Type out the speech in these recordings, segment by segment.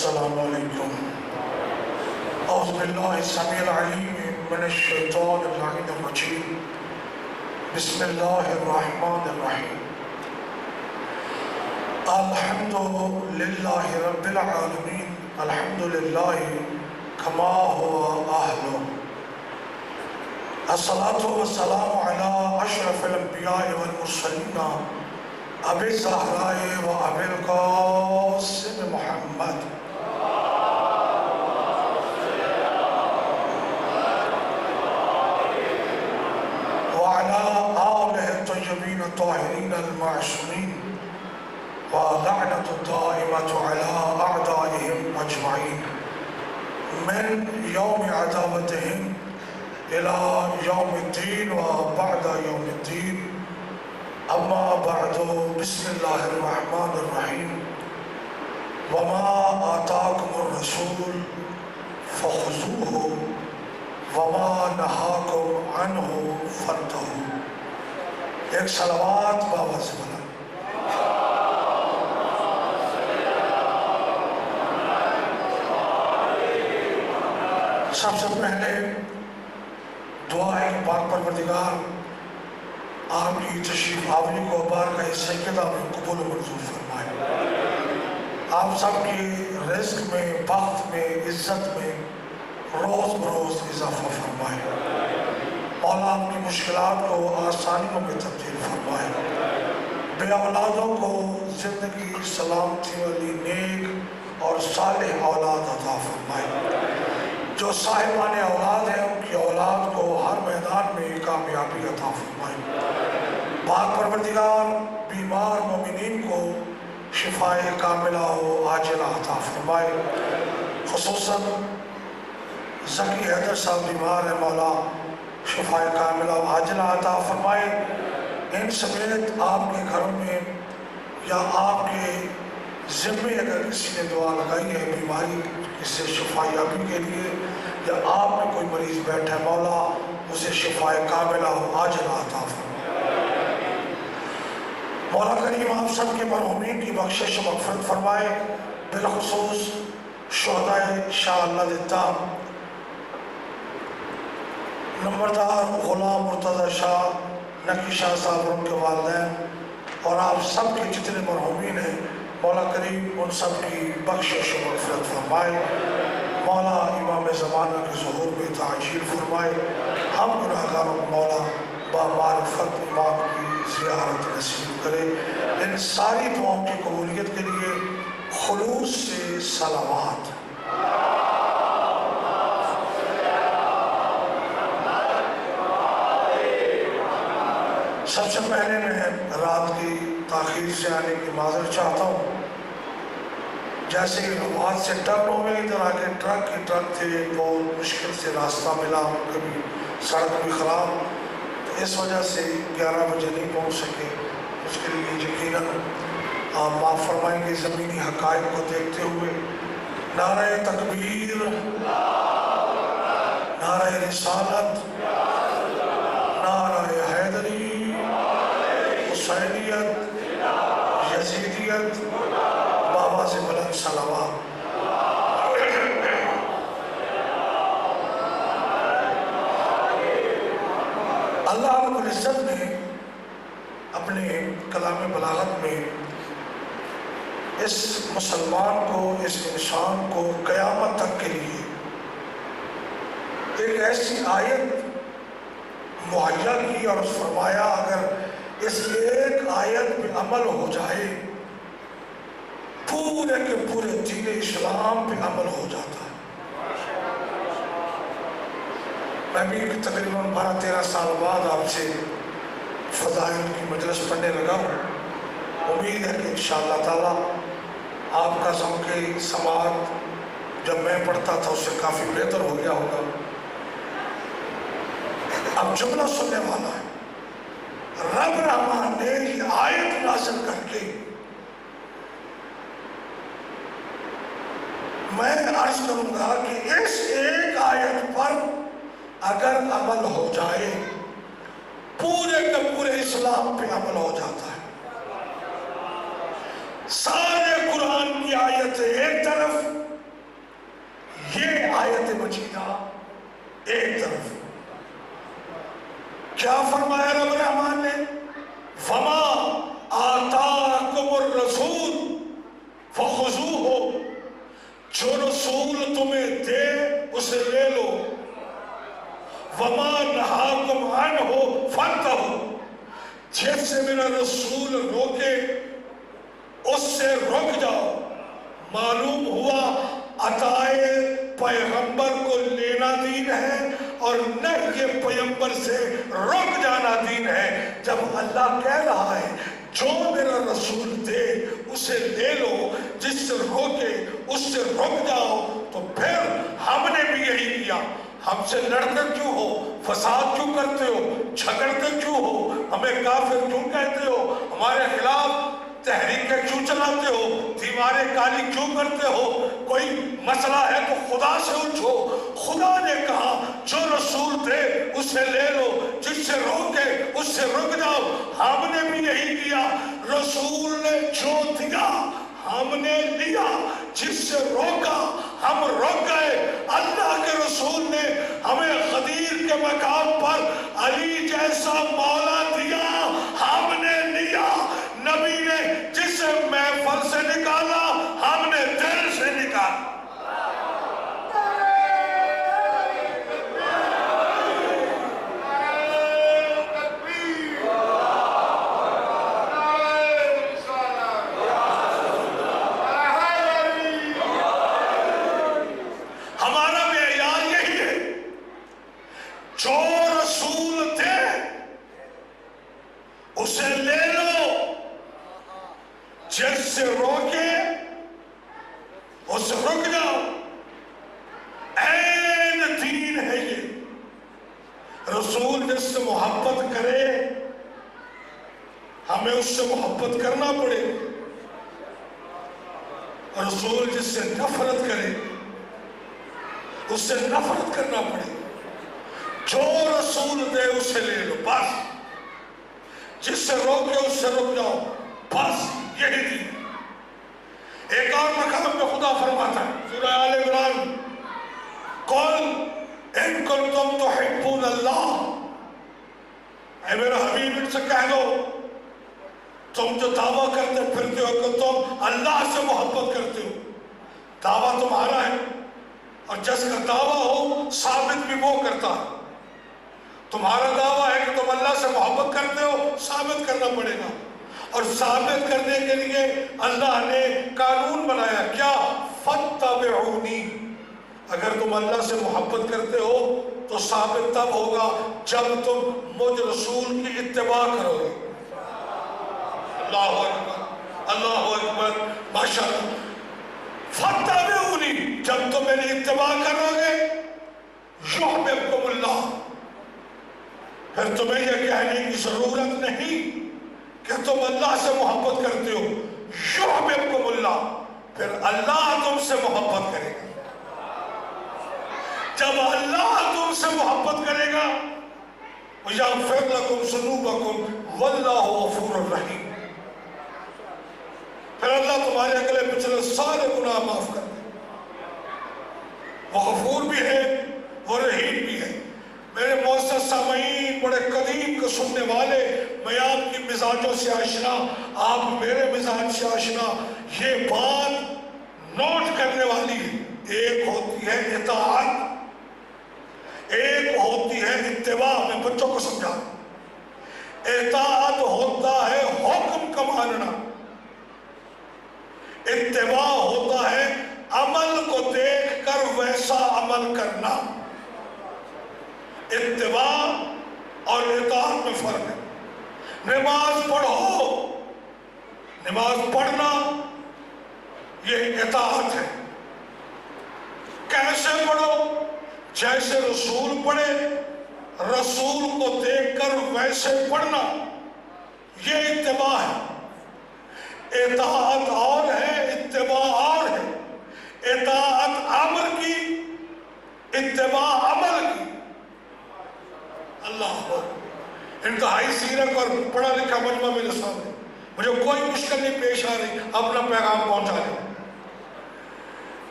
السلام علیکم۔ اعوذ باللہ السمیع العلیم من الشیطان اللعین الرجیم۔ بسم اللہ الرحمن الرحیم۔ الحمد للہ رب العالمین، الحمد للہ کما ہوا اہلہ۔ الصلاۃ والسلام علی اشرف الانبیاء والمرسلین ابی الزہراء و ابی القاسم محمد وعلى آلہ الطیبین الطاہرین المعصومین ولعنۃ الدائمۃ علی اعدائهم اجمعین من یوم عداوتهم الى یوم الدین و بعد یوم الدین۔ اما بعد، بسم اللہ الرحمن الرحیم۔ وما آتاکم الرسول فخذوہ وما نہاکم عنہ فانتہوا۔ ایک صلوات بابا سے بنا۔ سب سے پہلے دعا ہے کہ پاک پروردگار آپ کی تشریف آوری کو بارگاہ سیدہ میں قبول و منظور فرمائے۔ آپ سب کی رزق میں، بخت میں، عزت میں روز بروز اضافہ فرمائے۔ مولا آپ کی مشکلات کو آسانیوں میں تبدیل فرمائے۔ بے اولادوں کو زندگی سلامتی والی نیک اور صالح اولاد عطا فرمائے۔ جو صاحبان اولاد ہیں ان کی اولاد کو ہر میدان میں کامیابی عطا فرمائے۔ پاک پروردگار بیمار مومنین کو شفائے کاملہ و عاجلہ عطا فرمائے۔ خصوصاً ذکی حیدر صاحب بیمار ہیں، مولا شفائے کاملہ و عاجلہ عطا فرمائے۔ ان سمیت آپ کے گھروں میں یا آپ کے ذمے اگر کسی نے دعا لگائی ہے بیماری سے شفا یابی کے لیے، یا آپ میں کوئی مریض بیٹھا ہے، مولا اسے شفائے کاملہ و عاجلہ عطا فرمائے۔ مولا کریم آپ سب کے مرحومین کی بخشش و مغفرت فرمائے، بالخصوص شہدائے شاہ اللہ دیتا نمبردار غلام مرتضی شاہ نقی شاہ صاحب اور ان کے والدین اور آپ سب کے جتنے مرحومین ہیں، مولا کریم ان سب کی بخشش و مغفرت فرمائے۔ مولا امام زمانہ کے ظہور میں تعجیل فرمائے۔ ہم گناہگاروں کو مولا بمعرفت امام کی زیارت نصیب کرے۔ ان ساری دعاؤں کی قبولیت کے لیے خلوص سے صلوات۔ سب سے پہلے میں رات کی تاخیر سے آنے کی معذرت چاہتا ہوں۔ جیسے رواد سے ٹرک ہوئے، ادھر آگے ٹرک تھے، بہت مشکل سے راستہ ملا، کبھی سڑک بھی خراب، تو اس وجہ سے 11 بجے نہیں پہنچ سکے۔ اس کے لیے یقیناً آپ معاف فرمائیں گے۔ زمینی حقائق کو دیکھتے ہوئے نعرہ تکبیر، نعرہ رسالت، نعرہ حیدری، حسینیت، یزیدیت، بابا سے بلند صلوات۔ اللہ رب العزت نے اپنے کلام بلاغت میں اس مسلمان کو، اس انسان کو قیامت تک کے لیے ایک ایسی آیت مہیا کی اور فرمایا اگر اس ایک آیت پہ عمل ہو جائے پورے کے پورے دین اسلام پہ عمل ہو جاتا ہے۔ میں بھی تقریباً 12-13 سال بعد آپ سے فضائل کی مجلس پڑھنے لگا ہوں۔ امید ہے کہ انشاءاللہ تعالیٰ آپ کا ذوق سماعت جب میں پڑھتا تھا اس سے کافی بہتر ہو گیا ہوگا۔ اب جملہ سننے والا ہے، رب رحمان نے یہ آیت نازل کر کے میں عرض کروں گا کہ اس ایک آیت پر اگر عمل ہو جائے پورے کے پورے اسلام پہ عمل ہو جاتا ہے۔ سارے قرآن کی آیتیں ایک طرف، یہ آیت مجیدہ ایک طرف، کیا فرمایا رب الرحمن نے؟ وَمَا آتَاكُمُ الرَّسُولُ فَخُذُوهُ، جو رسول تمہیں دے اسے لے لو، وَمَا نَهَاكُمْ عَنْهُ فَانْتَهُوا، جس سے میرا رسول روکے اس سے رک جاؤ۔ معلوم ہوا عطائے پیغمبر کو لینا دین ہے اور نہ یہ پیغمبر سے رک جانا دین ہے۔ جب اللہ کہہ رہا ہے جو میرا رسول دے اسے لے لو، جس سے روکے اس سے رک جاؤ، تو پھر ہم نے بھی یہی کیا۔ ہم سے لڑتے کیوں ہو؟ فساد کیوں کرتے ہو؟ جھگڑتے کیوں ہو؟ ہمیں کافر کیوں کہتے ہو؟ ہمارے خلاف تحریکیں کیوں چلاتے ہو؟ دیواریں کالی کیوں کرتے ہو؟ کوئی مسئلہ ہے تو خدا سے اٹھو۔ خدا نے کہا جو رسول دے اسے لے لو، جس سے روکے اس سے رک جاؤ۔ ہم نے بھی یہی کیا، رسول نے جو دیا ہم نے لیا، جس سے روکا ہم رک گئے۔ اللہ کے رسول نے ہمیں غدیر کے مقام پر علی جیسا مولا دیا، ہم نے لیا۔ نبی نے جسے محفل سے نکالا ہم نے دل سے نکالا۔ ہمارا معیار یہی ہے، جو رسول تھے اسے لے لو، جس سے روکے اس سے رک جاؤ۔ عین دین ہے یہ۔ رسول جس سے محبت کرے ہمیں اس سے محبت کرنا پڑے، اور رسول جس سے نفرت کرے اس سے نفرت کرنا پڑے۔ جو رسول دے اسے لے لو، بس۔ جس سے روکے اس سے رک جاؤ، بس۔ یہی تھی۔ ایک اور مقام میں خدا فرماتا ہے سورہ آل عمران، قُلْ إِن كُنتُمْ تُحِبُّونَ اللَّهَ، اے میرا حبیب ان سے کہہ دو، تم جو دعویٰ کرتے پھرتے ہو کہ تم اللہ سے محبت کرتے ہو، دعویٰ تمہارا ہے، اور جس کا دعویٰ ہو ثابت بھی وہ کرتا ہے۔ تمہارا دعویٰ ہے کہ تم اللہ سے محبت کرتے ہو، ثابت کرنا پڑے گا، اور ثابت کرنے کے لیے اللہ نے قانون بنایا، کیا؟ فَاتَّبِعُونِی، اگر تم اللہ سے محبت کرتے ہو تو ثابت تب ہوگا جب تم مجھ رسول کی اتباع کرو گے۔ اللہ اکبر، اللہ اکبر، ماشاءاللہ۔ فَاتَّبِعُونِی، جب تم میری اتباع کرو گے، یُحْبِبْکُمُ اللہ، پھر تمہیں یہ کہنے کی ضرورت نہیں کہ تم اللہ سے محبت کرتے ہو، یُحْبِبْکُمُ اللہ، پھر اللہ تم سے محبت کرے گا۔ جب اللہ تم سے محبت کرے گا، وَيَغْفِرْ لَكُمْ ذُنُوبَكُمْ وَاللَّهُ غَفُورٌ رَحِيمٌ، پھر اللہ تمہارے اگلے پچھلے سارے گناہ معاف کر دے۔ وہ غفور بھی ہے، وہ رحیم بھی ہے۔ میرے معزز سامعین، بڑے قدیم کے سننے والے، میں آپ کی مزاجوں سے آشنا، آپ میرے مزاج سے آشنا، یہ بات نوٹ کرنے والی ہے۔ ایک ہوتی ہے اطاعت، ایک ہوتی ہے اتباع۔ میں بچوں کو سمجھا، اطاعت ہوتا ہے حکم کا ماننا، اتباع ہوتا ہے عمل کو دیکھ کر ویسا عمل کرنا۔ اتباع اور اطاعت میں فرق ہے۔ نماز پڑھو، نماز پڑھنا یہ اطاعت ہے۔ کیسے پڑھو؟ جیسے رسول پڑھے، رسول کو دیکھ کر ویسے پڑھنا، یہ اتباع ہے۔ اطاعت اور ہے، اتباع اور ہے۔ اطاعت امر کی، اتباع عمل کی۔ اللہ انتہائی سیرت اور پڑھا لکھا مجمع میرے سامنے، مجھے کوئی مشکل نہیں پیش آ رہی اپنا پیغام پہنچا رہی۔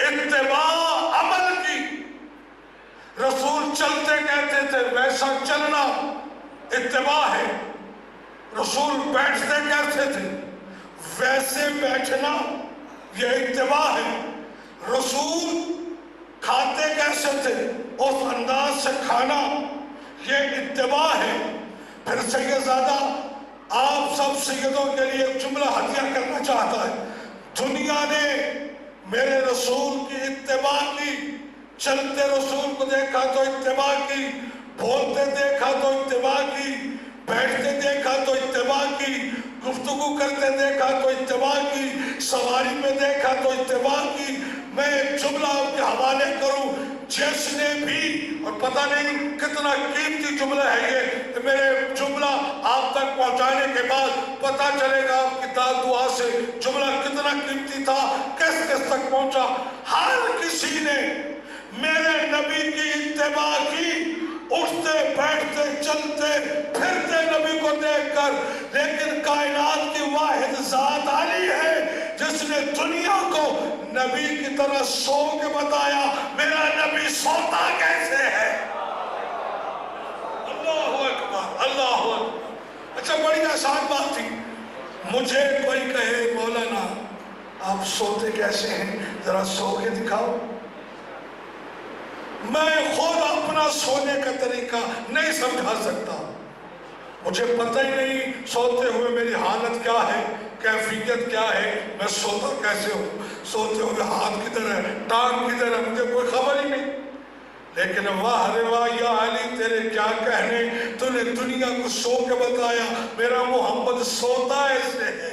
اتباع عمل کی، رسول چلتے کہتے تھے ویسا چلنا اتباع ہے، رسول بیٹھتے کہتے تھے ویسے بیٹھنا یہ اتباع ہے، رسول کھاتے کیسے تھے اس انداز سے کھانا یہ اتباع ہے۔ پھر سیدزادہ آپ سب سیدوں کے لیے ایک جملہ ہدیہ کرنا چاہتا ہے، دنیا نے میرے رسول کی اتباع کی، چلتے رسول کو دیکھا تو اتباع کی، بولتے دیکھا تو اتباع کی، بیٹھتے دیکھا تو اتباع کی، گفتگو کرتے دیکھا تو اتباع کی، سواری میں دیکھا تو اتباع کی۔ میں ایک جملہ آپ کے حوالے کروں، جس نے بھی، اور پتہ نہیں کتنا قیمتی جملہ ہے یہ، میرے جملہ آپ تک پہنچانے کے بعد پتہ چلے گا آپ کی دعا دعا سے جملہ کتنا قیمتی تھا، کس کس تک پہنچا۔ ہر کسی نے میرے نبی کی اتباع کی، اٹھتے بیٹھتے چلتے پھرتے نبی کو دیکھ کر، لیکن کائنات کی واحد ذات علی ہے جس نے دنیا کو نبی کی طرح سو کے بتایا میرا نبی سوتا کیسے ہے۔ اللہ اکبر، اللہ اکبر۔ اچھا بڑی آسان بات تھی، مجھے کوئی کہے مولانا آپ سوتے کیسے ہیں، ذرا سو کے دکھاؤ، میں خود اپنا سونے کا طریقہ نہیں سمجھا سکتا، مجھے پتہ ہی نہیں سوتے ہوئے میری حالت کیا ہے، کیفیت کیا ہے، میں سوتا کیسے ہوں، سوتے ہوئے ہاتھ کدھر ہے، ٹانگ کدھر ہے، مجھے کوئی خبر ہی نہیں۔ لیکن واہ رے واہ یا علی تیرے کیا کہنے، تو نے دنیا کو سو کے بتایا میرا محمد سوتا ایسے ہے۔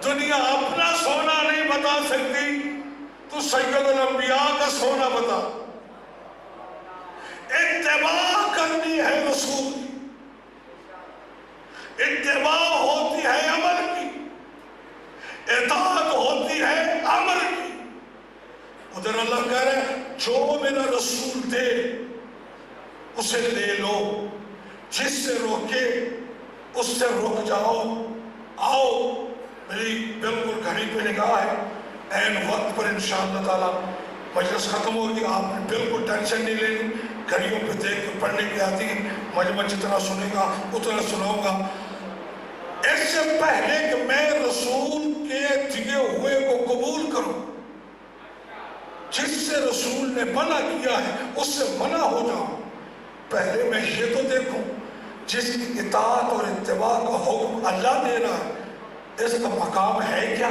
دنیا اپنا سونا نہیں بتا سکتی، تو سید الانبیاء کا سونا بتا۔ اتباع کرنی ہے رسول، اتباع ہوتی ہے عمل کی، اطاعت ہوتی ہے امر کی۔ ادھر اللہ کہہ رہے ہیں جو میرا رسول دے اسے لے لو، جس سے روکے اس سے رک جاؤ۔ آؤ میری بالکل گھڑی پہ نگاہ ہے، این وقت پر انشاءاللہ تعالیٰ مجلس ختم ہوگی، آپ نے بالکل ٹینشن نہیں لینی، گھڑیوں پہ دیکھ کے پڑھنے کی آتی ہے، مجمع جتنا سنے گا اتنا سناؤں گا۔ اس سے پہلے کہ میں رسول کے دیے ہوئے کو قبول کروں، جس سے رسول نے منع کیا ہے اس سے منع ہو جاؤں، پہلے میں یہ تو دیکھوں جس کی اطاعت اور اتباع کا حکم اللہ دے رہا ہے اس کا مقام ہے کیا،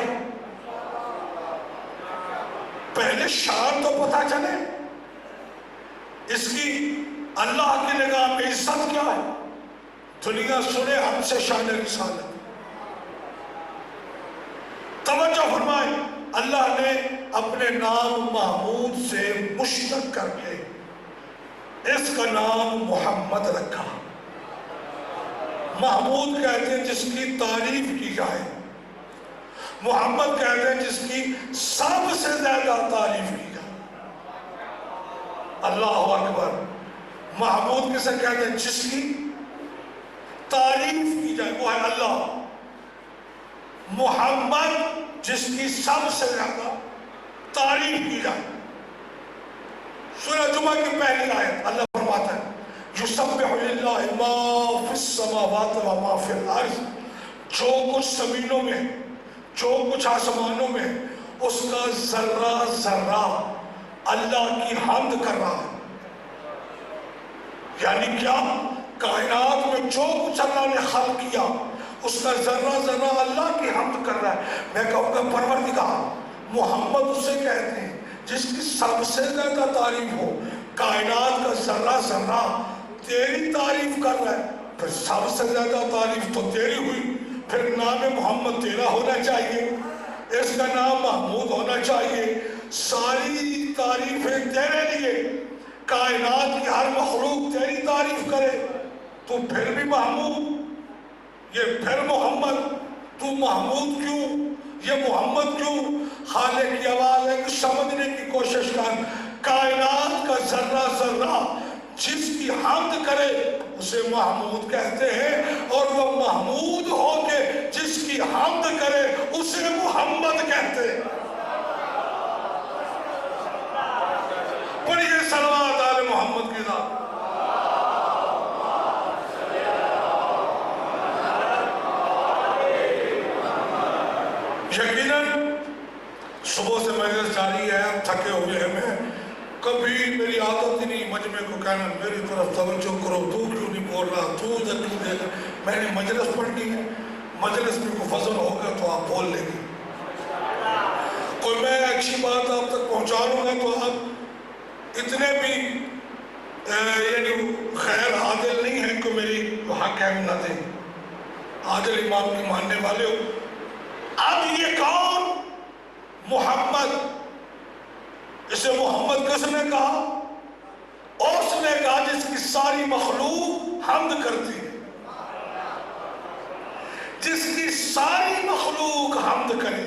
پہلے شان تو پتہ چلے اس کی اللہ کی نگاہ میں عزت کیا ہے۔ دنیا سنے ہم سے شان رسالت، توجہ فرمائے، اللہ نے اپنے نام محمود سے مشتق کر کے اس کا نام محمد رکھا۔ محمود کہتے ہیں جس کی تعریف کی جائے، محمد کہتے ہیں جس کی سب سے زیادہ تعریف کی جائے۔ اللہ اکبر۔ محمود کسے کہتے ہیں جس کی تعریف کی جائے، وہ ہے اللہ۔ محمد جس کی سب سے زیادہ تعریف کی جائے۔ سورہ جمعہ کی پہلی آیت اللہ فرماتا ہے یسبح للہ ما فی السماوات و ما فی الارض، جو کچھ زمینوں میں جو کچھ آسمانوں میں اس کا ذرہ ذرہ اللہ کی حمد کر رہا ہے۔ یعنی کیا؟ کائنات میں جو کچھ اللہ نے خلق کیا اس کا ذرہ ذرہ اللہ کی حمد کر رہا ہے۔ میں کہوں گا پروردگار، محمد اسے کہتے ہیں جس کی سب سے زیادہ تعریف ہو، کائنات کا ذرہ ذرہ تیری تعریف کر رہا ہے، پھر سب سے زیادہ تعریف تو تیری ہوئی، پھر نام محمد تیرا ہونا چاہیے، اس کا نام محمود ہونا چاہیے، ساری تعریفیں تیرے لیے، کائنات کی ہر مخلوق تیری تعریف کرے، تو پھر بھی محمود، یہ پھر محمد، تو محمود کیوں، یہ محمد کیوں؟ خالق کی آواز ہے کہ سمجھنے کی کوشش کر، کائنات کا ذرہ ذرہ جس کی حمد کرے اسے محمود کہتے ہیں، اور وہ محمود ہو کے جس کی حمد کرے اسے محمد کہتے ہیں۔ یقیناً صبح سے مجلس جاری ہے، تھکے ہوئے ہیں، میں کبھی میری عادت ہی نہیں مجمع کو کہنا میری طرف توجہ کرو، تو کیوں نہیں بول رہا، تو ادھر کیوں دے گا. میں نے مجلس پڑھنی ہے، مجلس میں کوئی فضل ہوگا تو آپ بول لیں گے، کوئی میں اچھی بات آپ تک پہنچا لوں گا تو آپ اتنے بھی یعنی خیر عادل نہیں ہیں کہ میری حق ہے نہ دیں. عادل امام کے ماننے والے ہو. اب یہ کون محمد، اسے محمد کس نے کہا؟ اس نے کہا جس کی ساری مخلوق حمد کرتی ہے، جس کی ساری مخلوق حمد کرے،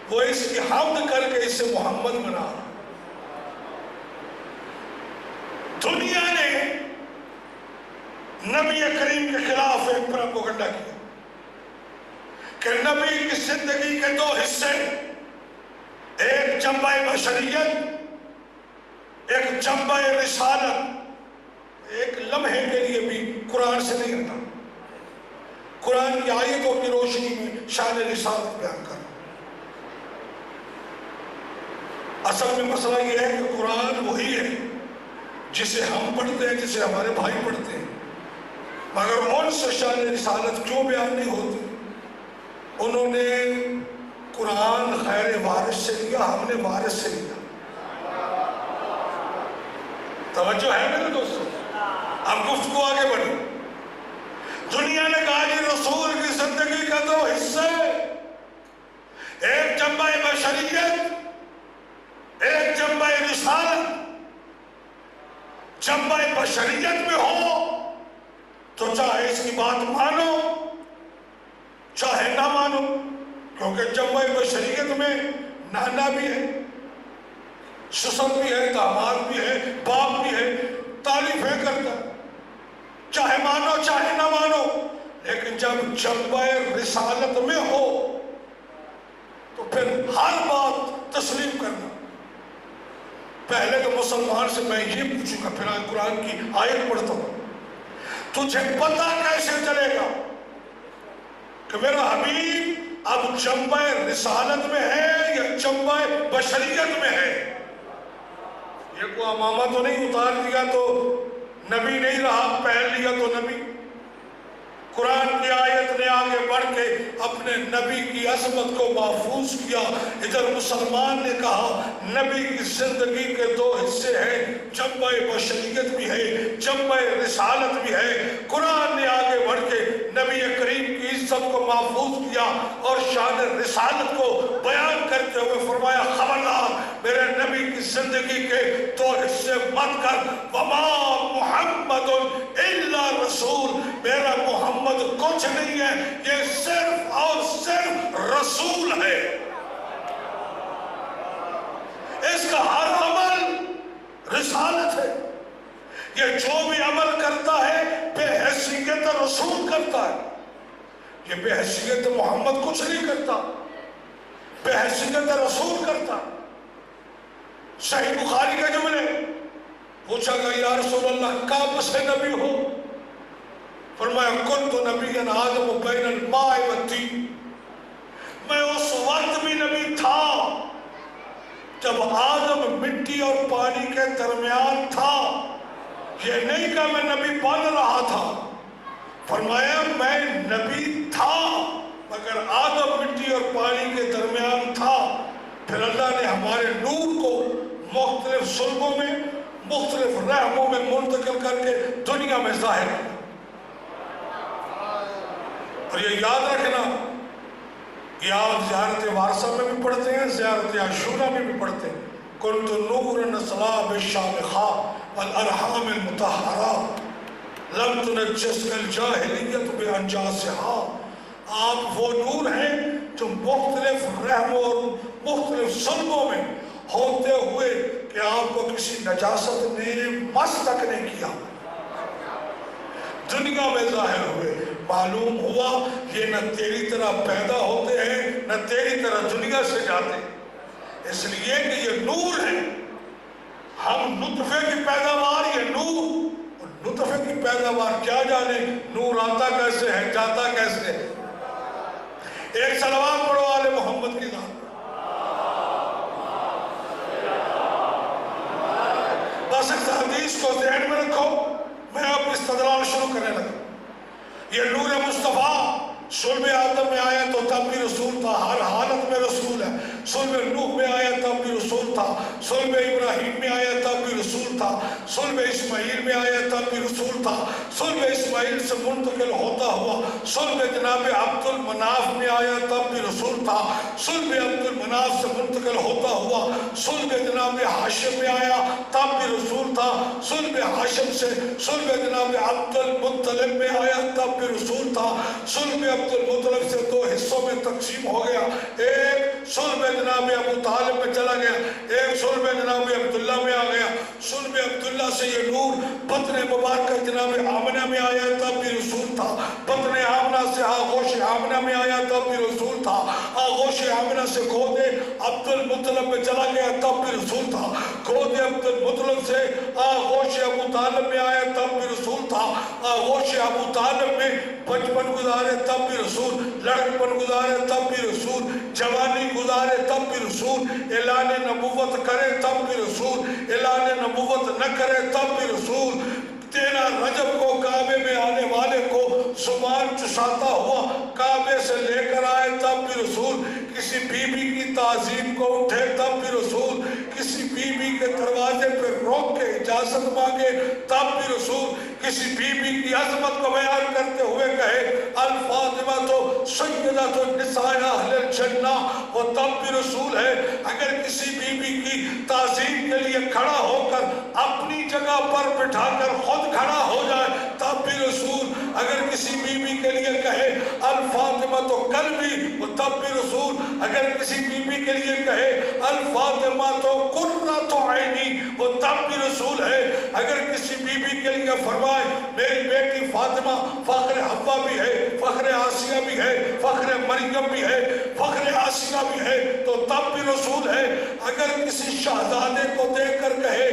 وہ اس کی حمد کر کے اسے محمد بنا. دنیا نے نبی کریم کے خلاف ایک پروپیگنڈا کیا کہ نبی کی زندگی کے 2 حصے، ایک جنبہ بشریت، ایک جنبہ رسالت. ایک لمحے کے لیے بھی قرآن سے نہیں ہٹا، قرآن کی آیتوں کی روشنی میں شان رسالت بیان کر. اصل میں مسئلہ یہ ہے کہ قرآن وہی ہے جسے ہم پڑھتے ہیں، جسے ہمارے بھائی پڑھتے ہیں، مگر ان سے شان رسالت کیوں بیان نہیں ہوتی؟ انہوں نے قرآن غیر وارث سے لیا، ہم نے وارث سے لیا. توجہ ہے میرے دوستو؟ اب گفتگو آگے بڑھی. دنیا نے کہا کہ رسول کی زندگی کا 2 حصے، ایک جنبہ بشریت، ایک جنبہ رسالت. جنبہ بشریت میں ہو تو چاہے اس کی بات مانو چاہے نہ مانو، کیونکہ جنبہ بشریت میں نانا بھی ہے، سسر بھی ہے، داماد بھی ہے، باپ بھی ہے، تعریفیں کرتا، چاہے مانو چاہے نہ مانو. لیکن جب جنبہ رسالت میں ہو تو پھر ہر بات تسلیم کرنا. پہلے تو مسلمان سے میں یہ پوچھوں گا، پھر قرآن کی آیت پڑھتا ہوں، تجھے پتہ کیسے چلے گا کہ میرا حبیب اب جنبہ رسالت میں ہے یا جنبہ بشریت میں ہے؟ یہ کو امامہ تو نہیں اتار دیا تو نبی نہیں رہا، پہن لیا تو نبی. قرآن کی آیت نے آگے بڑھ کے اپنے نبی کی عظمت کو محفوظ کیا. ادھر مسلمان نے کہا نبی کی زندگی کے 2 حصے ہیں، جنبہ بشریت بھی ہے، جنبہ رسالت بھی ہے. قرآن نے آگے بڑھ کے نبی کریم کی عزت کو محفوظ کیا اور شان رسالت کو بیان کرتے ہوئے فرمایا خبردار میرے نبی کی زندگی کے 2 حصے مت کر. وما محمد الا رسول، میرا محمد کچھ نہیں ہے، یہ صرف اور صرف رسول ہے. اس کا ہر عمل رسالت ہے. یہ جو بھی عمل کرتا ہے بے حیثیت رسول کرتا ہے. یہ بے حیثیت محمد کچھ نہیں کرتا، بے حیثیت رسول کرتا. صحیح بخاری کے جملے پوچھا گیا یا رسول اللہ کب سے نبی ہو؟ فرمایا کنت نبی آدم بین الماء والطین، میں اس وقت بھی نبی تھا جب آدم مٹی اور پانی کے درمیان تھا. یہ نہیں کہ میں نبی بن رہا تھا، فرمایا میں نبی تھا مگر آدم مٹی اور پانی کے درمیان تھا. پھر اللہ نے ہمارے نور کو مختلف صلبوں میں مختلف رحموں میں منتقل کر کے دنیا میں ظاہر کیا. اور یہ یاد رکھنا کہ آپ زیارت وارثہ میں بھی پڑھتے ہیں، زیارت عاشورہ میں بھی پڑھتے ہیں کنت نورا اصلا بالشامخہ والارحام المطہرہ لم تنجس الجاہلیت بانجاسہا. آپ وہ نور ہیں جو مختلف رحموں اور مختلف صلبوں میں ہوتے ہوئے کہ آپ کو کسی نجاست نے مس تک نہیں کیا، دنیا میں ظاہر ہوئے. معلوم ہوا یہ نہ تیری طرح پیدا ہوتے ہیں نہ تیری طرح دنیا سے جاتے ہیں، اس لیے کہ یہ نور ہے. ہم نطفے کی پیداوار، یہ نور، نطفے کی پیداوار کیا جانے، نور آتا کیسے ہے جاتا کیسے ہے. ایک صلوات یہ نور مصطفیٰ صلب آدم میں آیا تو تب بھی رسول تھا، ہر حالت میں رسول ہے. صلب نوح میں آیا تب بھی رسول تھا، صلب ابراہیم میں آیا تب بھی رسول تھا، صلب اسماعیل میں آیا تب بھی رسول تھا، صلب اسماعیل سے منتقل ہوتا ہوا صلب جناب عبد المناف میں آیا تب بھی رسول تھا، صلب عبد المناف سے منتقل ہوتا ہوا صلب جناب ہاشم میں آیا تب بھی رسول تھا، صلب ہاشم سے صلب جناب عبد المطلب میں آیا تب بھی رسول تھا. صلب عبد المطلب سے دو حصوں میں تقسیم ہو گیا، ایک صلب جناب ابو طالب میں چلا گیا، ایک صلب جناب عبداللہ میں آ گیا. صلب عبداللہ سے یہ نور بطن مبارکہ جناب آمنہ میں آیا تب بھی رسول تھا، بطن آمنہ سے آغوش آمنہ میں آیا تب بھی رسول تھا، آغوش آمنہ سے گود عبد المطلب میں چلا گیا تب بھی رسول تھا، گود عبد المطلب سے آغوش ابو طالب میں آیا تب بھی رسول تھا، آغوش ابو طالب میں بچپن گزارے تب بھی رسول، لڑکپن گزارے تب بھی رسول، جوانی گزارے تب بھی رسول، اعلان نبوت کرے تب بھی رسول، اعلان نبوت نہ کرے تب بھی رسول. 13 رجب کو کعبے میں آنے والے کو زبان چساتا ہوا کعبے سے لے کر آئے تب بھی رسول، کسی بی بی کی تعظیم کو اٹھے تب بھی رسول، کسی بی بی کے دروازے پہ روک کے اجازت مانگے تب بھی رسول، کسی بی بی کی عظمت کو بیان کرتے ہوئے کہے الفاطمہ تو سیدۃ النساء اہل الجنہ، وہ تب بھی رسول ہے. اگر کسی بی بی کی تعظیم کے لیے کھڑا ہو کر اپنی جگہ پر بٹھا کر خود کھڑا ہو جائے تب بھی رسول، اگر کسی بی بی کے لیے کہے الفاطمہ تو قلبی، وہ تب بھی رسول، اگر کسی بی بی کے لیے کہے الفاطمہ تو قرۃ عینی، وہ تب بھی رسول ہے. اگر کسی بی بی کے لیے فرمائے میری بیٹی فاطمہ فخر حوا بھی ہے، فخر آسیہ بھی ہے، فخر مریم بھی ہے، فخر آسیہ بھی ہے تو تب بھی رسول ہے. اگر کسی شہزادے کو دیکھ کر کہے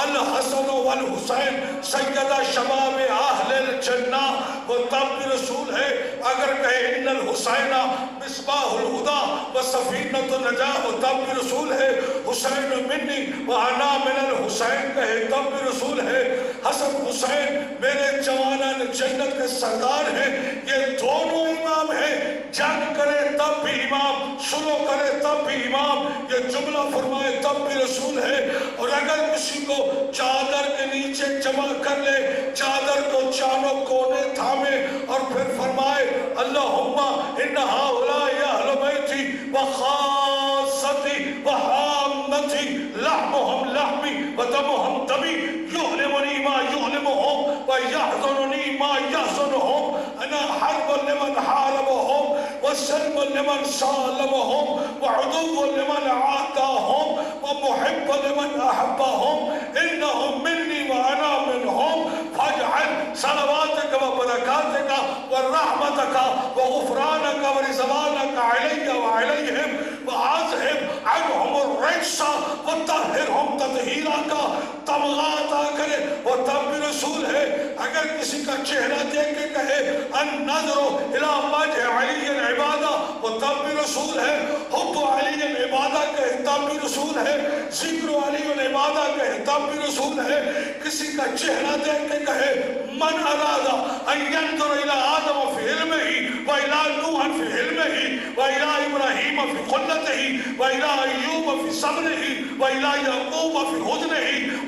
الحسن والحسین سیدہ شباب اہل الجنہ، وہ تب بھی رسول ہے. اگر کہے ان الحسین مصباح الہدی و سفینۃ النجاۃ، وہ تب بھی رسول ہے. حسین منی وانا من الحسین کہے تب بھی رسول ہے. حسن حسین میرے جوانان جنت کے سردار ہیں، یہ دونوں امام ہیں، جنگ کرے تب بھی امام، سلو کرے تب بھی امام، یہ جملہ فرمائے تب بھی رسول ہے. اور اگر کسی کو چادر کے نیچے جمع کر لے، چادر کو چاروں کونے تھامے اور پھر فرمائے اللہم ان ہؤلاء اہل بیتی وخاصتی وحامتی لحمہم لحمی ودمہم دمی یعلمنی ما یعلمہم ویحزننی ما یحزنہم انا حرب لمن حاربہم وسلم لمن سالمہم وعدو لمن عاداہم ومحب لمن احبہم انہم منی وانا منہم فاجعل صلواتک وبرکاتک ورحمتک وغفرانک ورضوانک علی وعلیہم واذہب عنہم الرجس وطہرہم تطہیرا کا تمغات آ کرے وہ تب بھی رسول ہے. اگر کسی کا چہرہ دیکھ کے کہے النظر الی وجہ علی عبادہ، وہ تب بھی رسول ہے. حب علی عبادہ کہے تب بھی رسول ہے. ذکر علی عبادہ کہے تب بھی رسول ہے. کسی کا چہرہ دیکھ کے کہے من اراد ان ينظر الى آدم فی علمہ والى نوح فی علمہ والى ابراہیم فی خلته والى ایوب فی صبرہ والى یعقوب فی حزنہ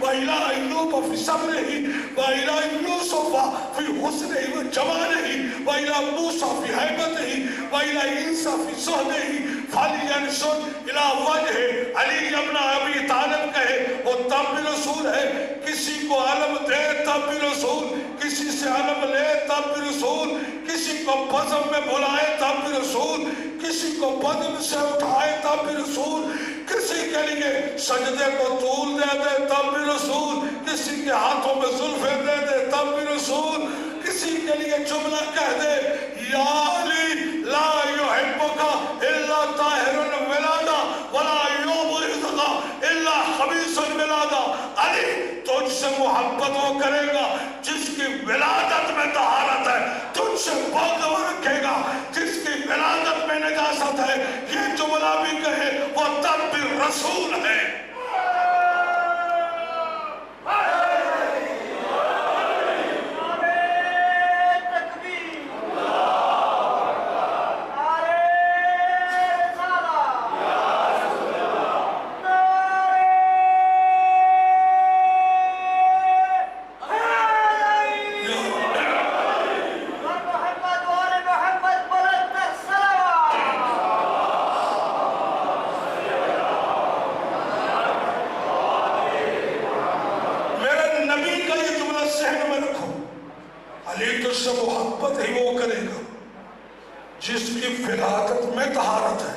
والى ایوب فی صبرہ والى یوسف فی حسنہ وجمالہ والى موسیٰ فی حیبتہ والى عیسیٰ فی صحبہ فلینظر الى وجہ علی ابن ابی طالب کہے وہ تب بھی رسول ہے. کسی کو علم دے تب بھی رسول، کسی سے علم لے تب بھی رسول، کسی کو بزم میں بلائے تب بھی رسول، کسی کو بدن سے اٹھائے تب بھی رسول، کسی کے لیے سجدے کو طول دے دے تب بھی رسول، کسی کے ہاتھوں میں زلفیں دے دے تب بھی رسول، کسی کے لیے جملہ کہہ دے یا علی لا یحبک الا طاہر الولادہ ولا یبغضک الا خبیث الولادہ. علی تجھ سے محبت وہ کرے گا جس کی ولادت میں طہارت ہے، تجھ سے بغض وہ رکھے گا جس کی ولادت میں نجاست ہے. یہ جملہ بھی کہے وہ تب بھی رسول ہے. جس کی فلاطت میں طہارت ہے.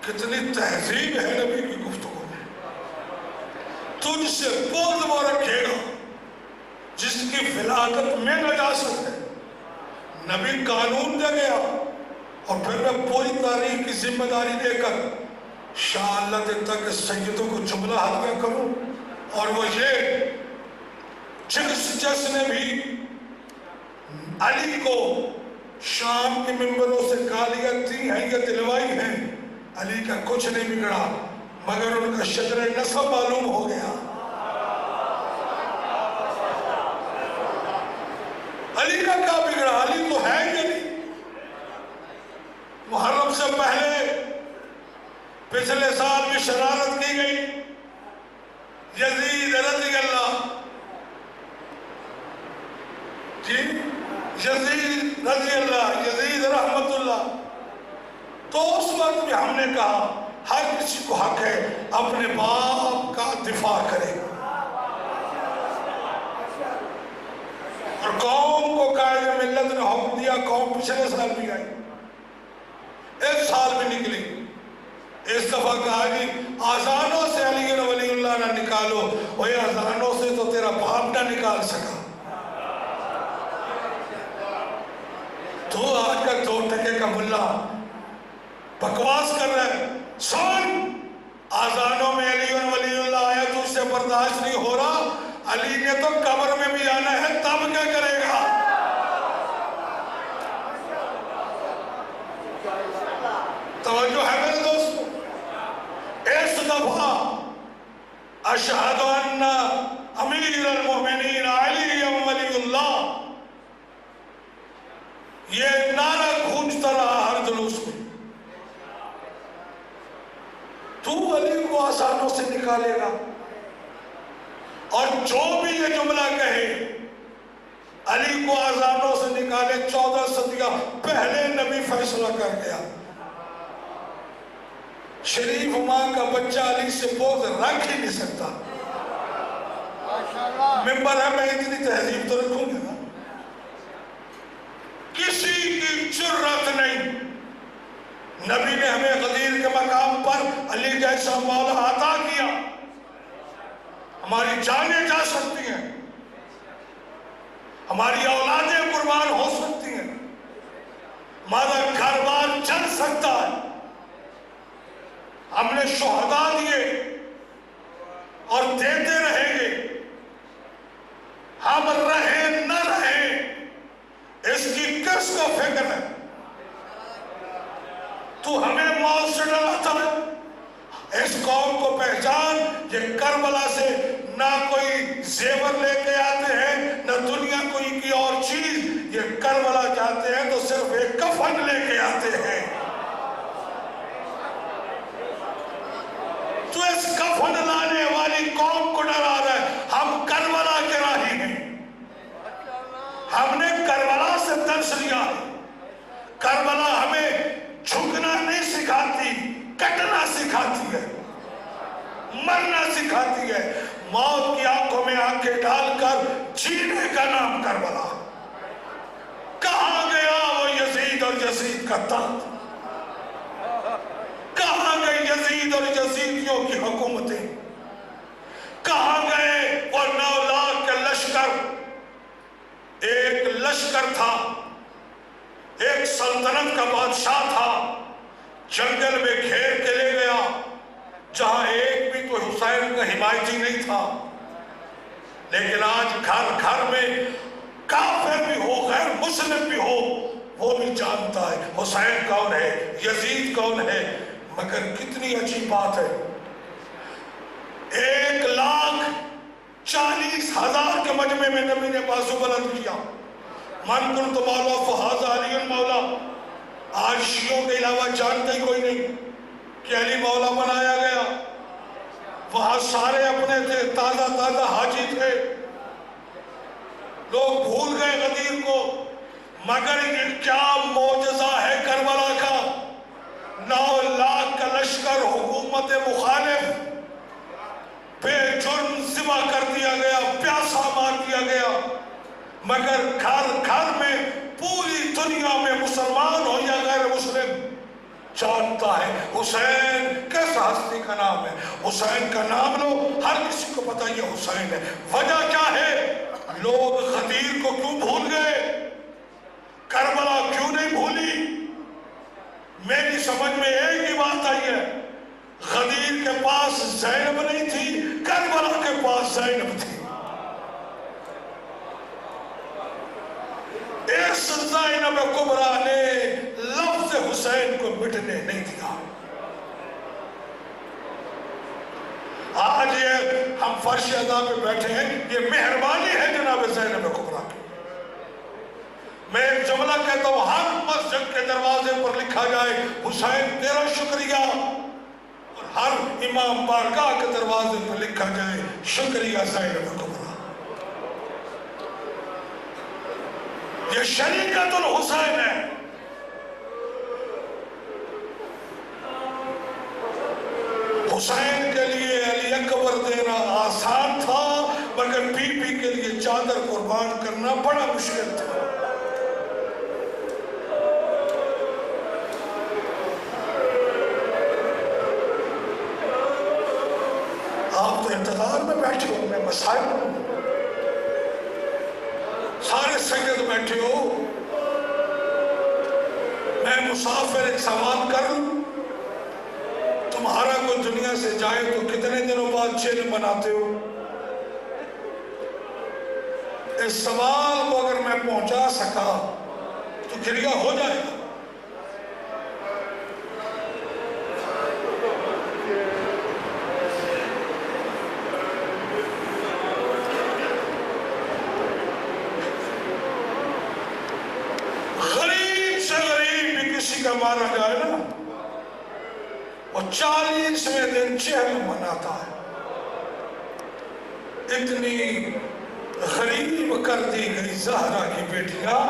کتنی تہذیب ہے نبی کی گفتگو میں. تجھ سے بول وہ رکھے گا جس کی فلاطت میں نجاست ہے. نبی قانون دے گیا اور پھر میں پوری تاریخ کی ذمہ داری دے کر شاء اللہ دیتا کہ سیدوں کو جملہ حلقہ کروں، اور وہ یہ جس نے بھی علی کو شام کے منبروں سے گالیاں دی ہیں یا دلوائی ہیں، علی کا کچھ نہیں بگڑا مگر ان کا شجر نسب معلوم ہو گیا. علی کا کیا بگڑا؟ علی تو ہے کہ نہیں. محرم سے پہلے پچھلے سال بھی شرارت کی گئی. یزید رضی اللہ یزید رضی اللہ، یزید رحمت اللہ. تو اس وقت بھی ہم نے کہا ہر کسی کو حق ہے اپنے باپ کا دفاع کرے، اور قوم کو قائد ملت نے حکم دیا. قوم پچھلے سال بھی آئی، اس سال بھی نکلی. اس دفعہ کہا جی آذانوں سے علی ولی اللہ نہ نکالو. وہ آذانوں سے تو تیرا باپ نہ نکال سکا. تو آج کا 2 ٹکے کا ملا بکواس کر رہا ہے. سن، آذانوں میں علی ولی اللہ آیا تو اس سے برداشت نہیں ہو رہا. علی نے تو قبر میں بھی آنا ہے، تب کیا کرے گا؟ توجہ ہے میرے دوستو. اس دفعہ اشہد ان امیر المومنین علی ولی اللہ، یہ نعرہ گونجتا رہا ہر جلوس میں. تو علی کو آسانوں سے نکالے گا، اور جو بھی یہ جملہ کہے علی کو آزانوں سے نکالے. 14 صدیہ پہلے نبی فیصلہ کر گیا. شریف ماں کا بچہ علی سے بغض رکھ ہی نہیں سکتا. ممبر ہے، میں اتنی تہذیب تو رکھوں گا. کسی کی جرت نہیں. نبی نے ہمیں غدیر کے مقام پر علی جیسا مولا عطا کیا. ہماری جانیں جا سکتی ہیں، ہماری اولادیں قربان ہو سکتی ہیں، ہمارا گھر بار چل سکتا ہے. ہم نے شہداء دیے اور دیتے رہیں گے. ہم رہیں نہ رہیں اس کی کس کو فکر ہے؟ تو ہمیں موت سے ڈراتا ہے. اس قوم کو پہچان، یہ کربلا سے نہ کوئی زیور لے کے آتے ہیں نہ دنیا کوئی کی اور چیز. یہ کربلا جاتے ہیں تو صرف ایک کفن لے کے آتے ہیں. تو اس کفن لانے والی قوم کو ڈرا رہا ہے. ہم کربلا کے راہی ہیں. ہم نے کربلا سے درس لیا ہے. کربلا ہمیں جھکنا نہیں سکھاتی، کٹنا سکھاتی ہے، مرنا سکھاتی ہے. موت کی آنکھوں میں آنکھیں ڈال کر جینے کا نام کربلا. کہاں گیا وہ یزید اور یزید کا تخت؟ کہاں گئے یزید اور یزیدیوں کی حکومتیں؟ کہاں گئے وہ 9 لاکھ کے لشکر؟ ایک لشکر تھا، ایک سلطنت کا بادشاہ تھا، جنگل میں گھیر کے لے گیا جہاں ایک بھی تو حسین کا حمایتی نہیں تھا. لیکن آج گھر گھر میں کافر بھی ہو، غیر مسلم بھی ہو، وہ بھی جانتا ہے حسین کون ہے، یزید کون ہے. مگر کتنی عجیب بات ہے، 1,40,000 کے مجمع میں نبی نے بازو بلند کیا. من کنت مولا فہذا علی مولا. آج شیعوں کے علاوہ جانتا ہی کوئی نہیں کہ علی مولا بنایا گیا. وہاں سارے اپنے تھے، تازہ تازہ حاجی تھے. لوگ بھول گئے غدیر کو. مگر یہ کیا معجزہ ہے کربلا کا. 9 لاکھ کا لشکر، حکومت مخالف، بے جرم ذبح کر دیا گیا، پیاسا مار دیا گیا. مگر گھر گھر میں پوری دنیا میں مسلمان ہو یا غیر مسلم جانتا ہے حسین کیسا ہستی کا نام ہے. حسین کا نام لو ہر کسی کو پتا یہ حسین ہے. وجہ کیا ہے؟ لوگ غدیر کو کیوں بھول گئے؟ کربلا کیوں نہیں بھولی؟ میری سمجھ میں ایک ہی بات آئی ہے، غدیر کے پاس زینب نہیں تھی، کربلا کے پاس زینب تھی. اس زینب کبریٰ نے لفظ حسین کو مٹنے نہیں دیا. آج یہ ہم فرش ادا پہ بیٹھے ہیں، یہ مہربانی ہے جناب زینب کبریٰ کی. میں ایک جملہ کہتا ہوں، ہر مسجد کے دروازے پر لکھا جائے حسین تیرا شکریہ، اور ہر امام بارگاہ کے دروازے پر لکھا جائے شکریہ زینب کبریٰ. یہ شریکت الحسین ہے. حسین کے لیے علی اکبر دینا آسان تھا، مگر بی بی کے لیے چادر قربان کرنا بڑا مشکل تھا. آپ تو انتظار میں بیٹھے ہو، میں مسائل ہوں، سارے سید بیٹھے ہو، میں مسافر ایک سوال کروں، تمہارا کوئی دنیا سے جائے تو کتنے دنوں بعد چین مناتے ہو؟ اس سوال کو اگر میں پہنچا سکا تو کریا ہو جائے گا. مارا جائے نا، وہ 40ویں دن چہل مناتا ہے. اتنی غریب کر دی گئی زہرا کی بیٹیاں،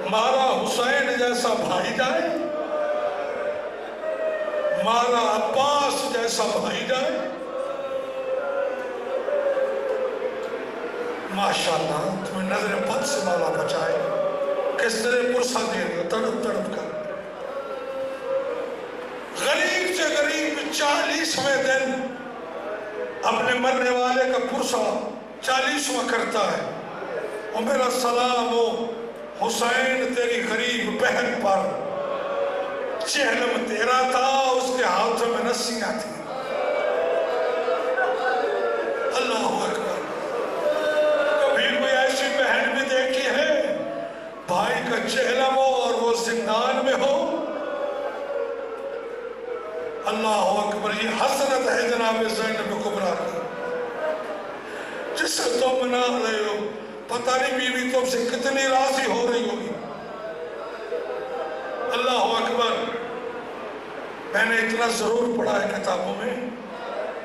مارا حسین جیسا بھائی جائے، مارا عباس جیسا بھائی جائے. ماشاءاللہ تمہیں نظر بد سے مولا بچائے. کس طرح پرسہ دے رہے تڑپ تڑپ کر. غریب سے غریب 40ویں دن اپنے مرنے والے کا پرسہ 40واں کرتا ہے. اور میرا سلام ہو حسین تیری غریب بہن پر، چہلم تیرا تھا، اس کے ہاتھوں میں رسیاں تھیں. اللہ اکبر. کبھی کوئی ایسی بہن بھی دیکھی ہے بھائی کا چہلم ہو اور وہ زندان میں ہو؟ اللہ اکبر. یہ حسرت ہے جناب زینب کبریٰ کی، جس سے تم منا رہے ہو. پتہ نہیں بیوی تم سے کتنی راضی ہو رہی ہوگی. اللہ اکبر. میں نے اتنا ضرور پڑھا ہے کتابوں میں،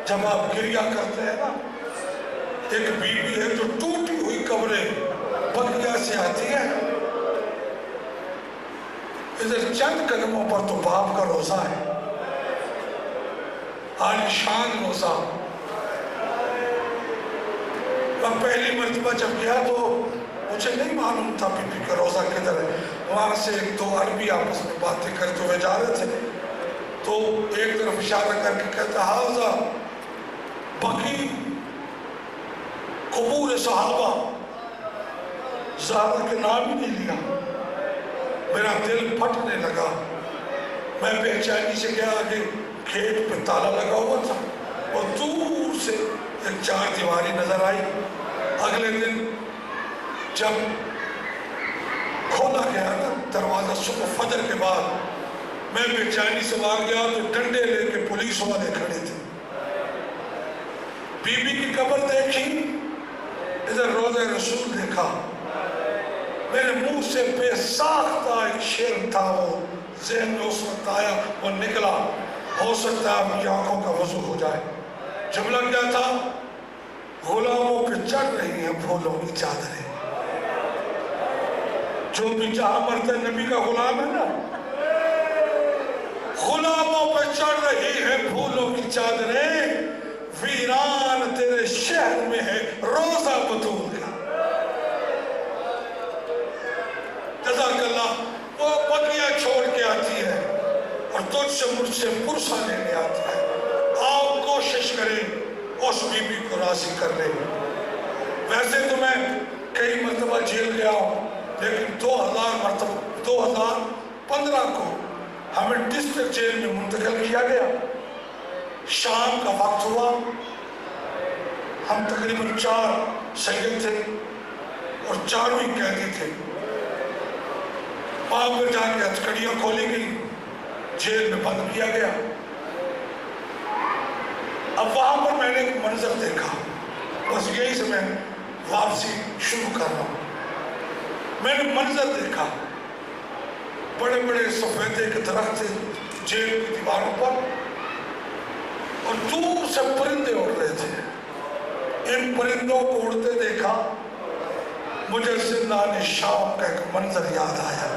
جب آپ گریہ کرتے ہیں نا، ایک بیوی ہے جو ٹوٹی ہوئی قبریں بقیہ سے آتی ہے، ادھر چند قدموں پر تو باپ کا روزہ ہے، عالیشان روزہ. میں پہلی مرتبہ جب گیا تو مجھے نہیں معلوم تھا بی بی کا روزہ کدھر ہے. وہاں سے ایک دو عربی آپس میں باتیں کرتے ہوئے جا رہے تھے، تو ایک طرف اشارہ کر کے کہتا حاضہ بقی قبور صحابہ. زہرا کے نام ہی نہیں لیا. میرا دل پھٹنے لگا. میں بے چینی سے گیا کہ کھیت پہ تالا لگا ہوا تھا اور دور سے ایک 4 دیواری نظر آئی. اگلے دن جب کھولا گیا نا دروازہ صبح فجر کے بعد، میں بے چینی سے وہاں گیا تو ڈنڈے لے کے پولیس والے کھڑے تھے. بی بی کی قبر دیکھی، ادھر روضہ رسول دیکھا. میرے منہ سے بے ساختہ ایک شعر تھا، وہ ذہن میں اس وقت آیا، وہ نکلا. ہو سکتا ہے آپ کی آنکھوں کا وضو ہو جائے. جملہ کیا تھا؟ غلاموں پہ چڑھ رہی ہیں پھولوں کی چادریں. جو بھی جہاں مرتے نبی کا غلام ہے نا، غلاموں پہ چڑھ رہی ہے پھولوں کی چادریں، ویران تیرے شہر میں ہے روزہ بطول کا. سے مجھ سے پرسہ لینے آتا ہے، آپ کوشش کریں اس بی بی کو راضی کر لیں۔ ویسے تو میں کئی مرتبہ جیل گیا ہوں، لیکن 2015 کو ہمیں ڈسٹرکٹ جیل میں منتقل کیا گیا۔ شام کا وقت ہوا، ہم تقریباً 4 سید تھے اور 4 ہی قیدی تھے۔ وہاں پر جا کے ہتھکڑیاں کھولی گئی، جیل میں بند کیا گیا۔ اب وہاں پر میں نے ایک منظر دیکھا، بس یہی سے میں واپسی شروع کر رہا ہوں۔ میں نے منظر دیکھا، بڑے بڑے سفیدے کے درخت تھے جیل کی دیواروں پر، اور دور سے پرندے اڑ رہے تھے۔ ان پرندوں کو اڑتے دیکھا، مجھے زندان شام کا ایک منظر یاد آیا۔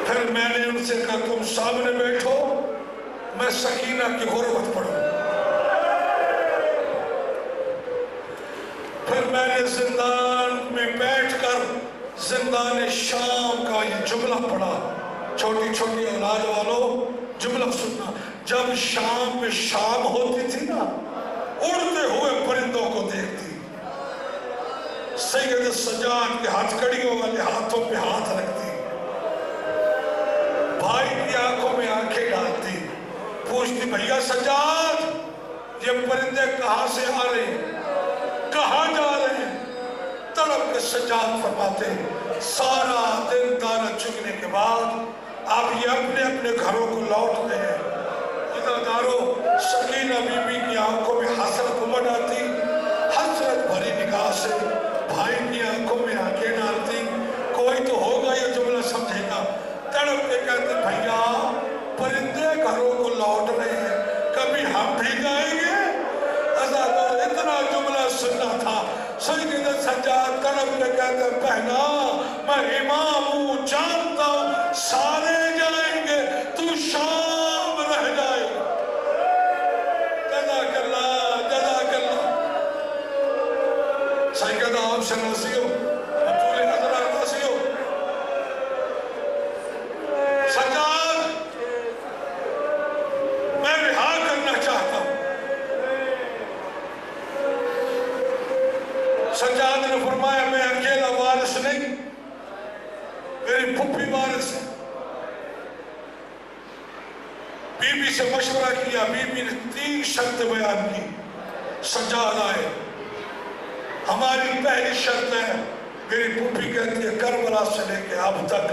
پھر میں نے ان سے کہا تم سامنے بیٹھو، میں سکینہ کی غربت پڑھوں۔ پھر میں نے زندان میں بیٹھ کر زندان شام کا یہ جملہ پڑھا۔ چھوٹی چھوٹی اولاد والوں جملہ سننا، جب شام میں شام ہوتی تھی نا، اڑتے ہوئے پرندوں کو دیکھتی، سید سجاد کے ہتھکڑیوں والے ہاتھوں پہ ہاتھ رکھتی، بھائی کی آنکھوں میں آنکھیں ڈالتی، پوچھتی بھیا سجاد یہ پرندے کہاں سے آ رہے ہیں، کہاں جا رہے ہیں؟ تڑپ کے سجاد فرماتے سارا دن دانہ چگنے کے بعد اب یہ اپنے اپنے گھروں کو لوٹ رہے ہیں۔ ادادارو سکینہ بی بی کی آنکھوں میں حسرت امڑ آتی، حسرت بھری نگاہ سے بھائی کی آنکھوں میں آنکھیں ڈالتی، کوئی تو ہوگا یہ جملہ سمجھے گا۔ تڑپ کے کہتے بھیا پرندے گھروں کو لوٹ رہے ہیں، کبھی ہم بھی جائیں گے؟ اتنا جملہ سننا تھا۔ سید سجاد تڑپ کے کہتے بہنا میں امام ہوں، جانتا ہوں سارے جائیں گے، تو شام رہ جائے گا۔ جزاک اللہ، جزاک اللہ۔ سید آپ سے راضی ہو، مطول حضرات راضی ہو؟ سجاد میں رہا کرنا چاہتا ہوں۔ سجاد نے فرمایا میں اکیلا وارث نہیں، میری پھپھی وارث ہے۔ بی بی سے مشورہ کیا، بی بی نے 3 شرط بیان کی۔ سجاد آئے، ہماری پہلی شرط ہے، میری پھپھی کہتی ہے کربلا سے لے کے اب تک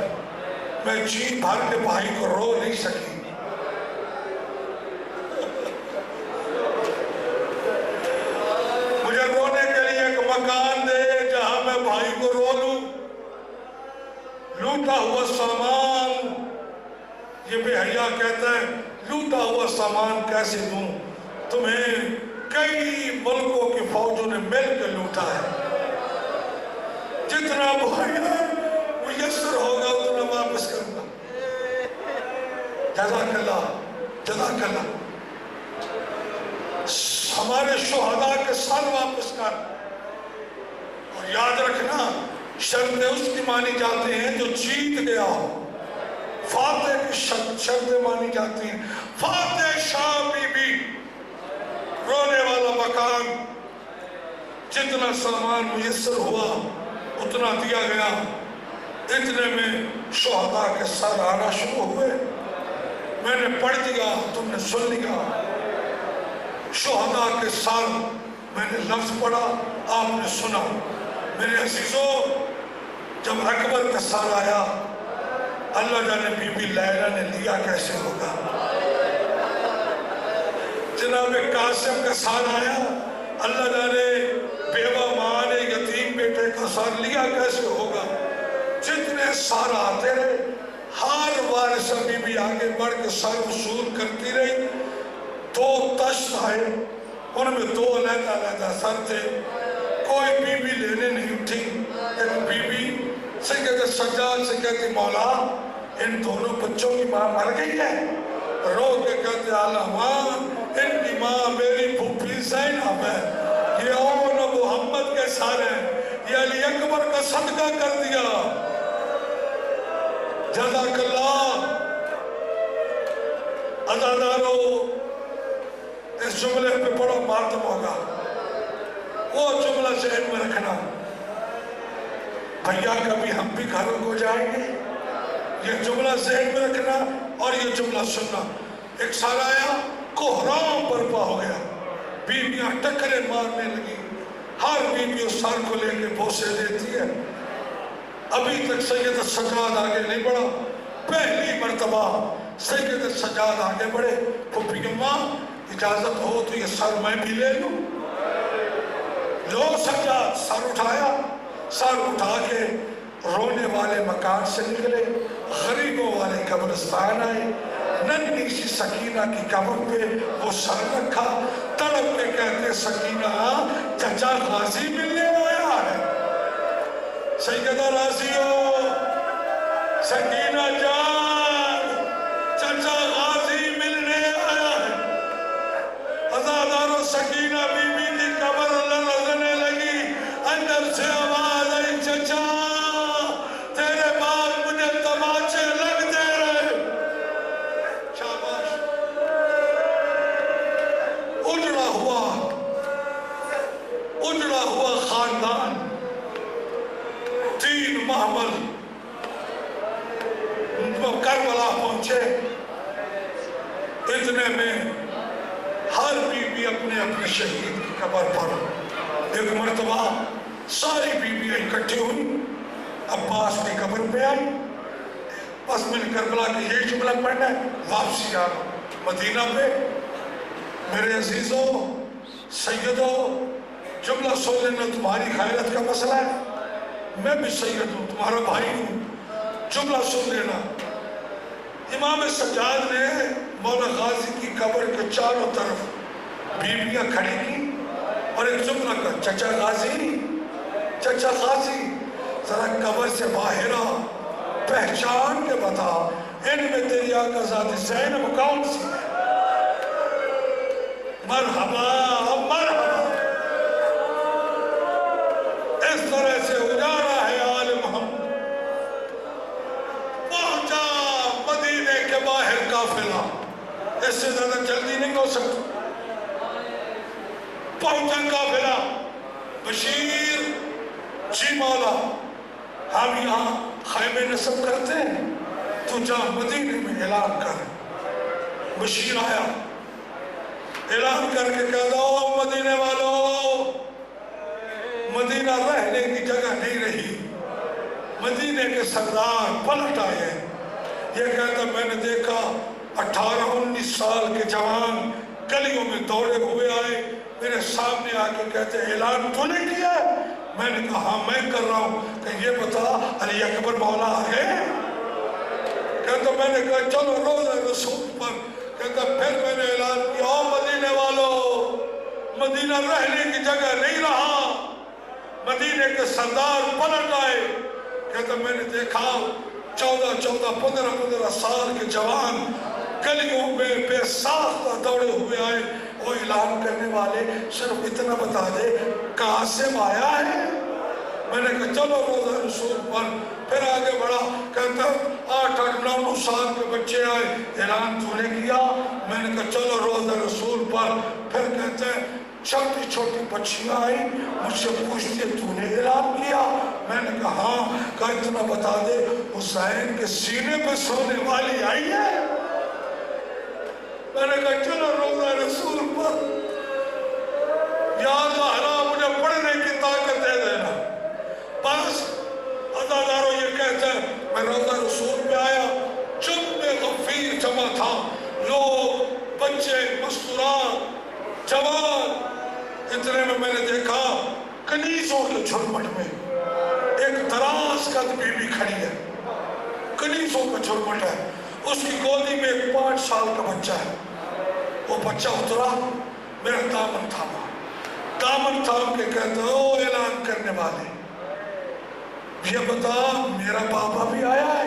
میں جی بھر کے بھائی کو رو نہیں سکی، مجھے رونے کے لیے ایک مکان دے جہاں میں بھائی کو رو لوں۔ لوٹا ہوا سامان، یہ بے حیا کہتا ہے لوٹا ہوا سامان کیسے دوں، تمہیں کئی ملکوں کی فوجوں نے مل کے لوٹا ہے، جتنا بھائی میسر ہوگا اتنا واپس کروں گا۔ جزاک اللہ، جزاک اللہ۔ ہمارے شہداء کے سر واپس کر، اور یاد رکھنا شرطیں اس کی مانی جاتی ہیں جو جیت گیا ہو، فاتح کی شرطیں مانی جاتی ہیں۔ فاتح شاہ بی بی رونے والا مکان، جتنا سامان میسر ہوا اتنا دیا گیا۔ اتنے میں شہداء کے سر آنا شروع ہوئے، میں نے پڑھ دیا، تم نے سن لیا۔ شہداء کے سر میں نے لفظ پڑھا، آپ نے سنا۔ میرے عزیزوں جب اکبر کا سر آیا، اللہ جانے بی بی لیلہ نے لیا کیسے ہوگا۔ جناب قاسم کا سر آیا، اللہ جانے بیوہ ماں نے یتیم بیٹے کا سر لیا کیسے ہوگا۔ جتنے سر آتے رہے، ہر وارثہ بی بی آگے بڑھ کے سر وصول کرتی رہی۔ 2 تشت آئے، ان میں 2 علیحدہ سر تھے، کوئی بی بی لینے نہیں اٹھی۔ ایک بی بی سید سجاد سے کہتی مولا ان دونوں بچوں کی ماں مر گئی ہے، رو کے کہتے اعلیٰ ماں ان کی ماں میری پھوپھی زینب ہے، یہ اون محمد کے سر ہیں، یہ علی اکبر کا صدقہ کر دیا۔ جزاک اللہ۔ عزادارو اس جملے پہ بڑا ماتم ہوگا، وہ جملہ ذہن میں رکھنا، بھیا کبھی ہم بھی گھروں کو جائیں گے، یہ جملہ ذہن میں رکھنا اور یہ جملہ سننا۔ ایک سال آیا، کوہرام برپا ہو گیا، بیویاں ٹکرے مارنے لگی، ہر بیوی اس سر کو لے کے بوسے دیتی ہے۔ ابھی تک سید سجاد آگے نہیں بڑھا، پہلی مرتبہ سید سجاد آگے بڑھے، پھپھی اماں اجازت ہو تو یہ سر میں بھی لے لوں۔ لو سجاد، سر اٹھایا، سر اٹھا کے رونے والے مکان سے نکلے، غریبوں والے قبرستان آئے، ننھی سی سکینہ کی قبر پہ وہ سر رکھا، تڑپ کے کہتے سکینہ چچا غازی ملنے آیا ہے۔ سیدہ راضی ہو، سکینہ جان، چچا غازی ملنے آیا ہے۔ عزادارو سکینہ بی بی کی قبر لرزنے لگی، اندر سے آواز آئی چچا تیرے بعد مجھے تماچے لگتے رہے۔ شاباش، اجڑا ہوا خاندان، 3 محمل کربلا پہنچے، اتنے میں ہر بیوی اپنے اپنے شہید کی قبر پر ایک مرتبہ ساری بیویاں اکٹھی ہوئی، عباس کی قبر پہ آئی، بس میں نے کربلا کی یہ جملہ پڑھنا ہے، واپسی آ مدینہ پہ۔ میرے عزیزوں، سیدوں، جملہ سن لینا، تمہاری خیرت کا مسئلہ ہے، میں بھی سید ہوں، تمہارا بھائی ہوں، جملہ سن لینا۔ امام سجاد نے مولا غازی کی قبر کے چاروں طرف بیویاں کھڑی کی اور ایک جملہ کہا، چچا غازی، چچا غازی، ذرا قبر سے باہر آ، پہچان کے بتا ان میں تیری آقا ذات زینب کون سی ہے؟ مرحبا مرحبا، اس طرح سے اجاڑا ہے آل محمد۔ پہنچا مدینے کے باہر قافلہ، اس سے زیادہ جلدی نہیں ہو سکتا، پہنچا قافلہ، بشیر جی مولا ہم یہاں خیمے نصب کرتے ہیں، تو جا مدینے میں اعلان کر۔ بشیر آیا، اعلان کر کے کہہ دو مدینے والوں، مدینہ رہنے کی جگہ نہیں رہی، مدینے کے سردار پلٹ آئے۔ یہ کہتا میں نے دیکھا 18-19 سال کے جوان گلیوں میں دوڑے ہوئے آئے، میرے سامنے آ کے کہتے اعلان تو نے کیا ہے؟ میں نے کہا ہاں میں کر رہا ہوں، کہ یہ بتا علی اکبر مولا آ گئے؟ کہتا میں نے کہا چلو روزہ رسول پر، کہتا پھر میں نے اعلان کیا مدینے والوں، مدینہ رہنے کی جگہ نہیں رہا، مدینے کے سردار پلٹ آئے۔ کہتا میں نے دیکھا 14-15 سال کے جوان گلیوں میں بے ساختہ دوڑے ہوئے آئے۔ وہ اعلان کرنے والے صرف اتنا بتا دے قاسم آیا ہے؟ میں نے کہا چلو روزہ رسول پر، پھر آگے بڑھا، کہتا 8-9 سال کے بچے آئے، اعلان تو نے کیا؟ میں نے کہا چلو روزہ رسول پر، پھر کہتے ہیں چھوٹی چھوٹی بچیاں آئی، مجھ سے پوچھتے تو نے اعلان کیا؟ میں نے کہا ہاں۔ کہا اتنا بتا دے حسین کے سینے پہ سونے والی آئی ہے؟ میں نے کہا چلو روزہ رسول پر، یا زہرا مجھے پڑھنے کی طاقت دے دینا۔ بس عزادارو یہ کہتا ہے میں روزہ رسول پہ آیا، جنب غفیر جمع تھا، لوگ، بچے، مستورات، جوان، اتنے میں نے دیکھا کنیزوں کے جھرمٹ میں ایک دراز قد بی بی کھڑی ہے، کنیزوں کا جھرمٹ ہے، اس کی گودی میں ایک 5 سال کا بچہ ہے۔ وہ بچہ اترا، میرا دامن تھاما، دامن تھام کے کہتا او اعلان کرنے والے، یہ بتا میرا بابا بھی آیا ہے؟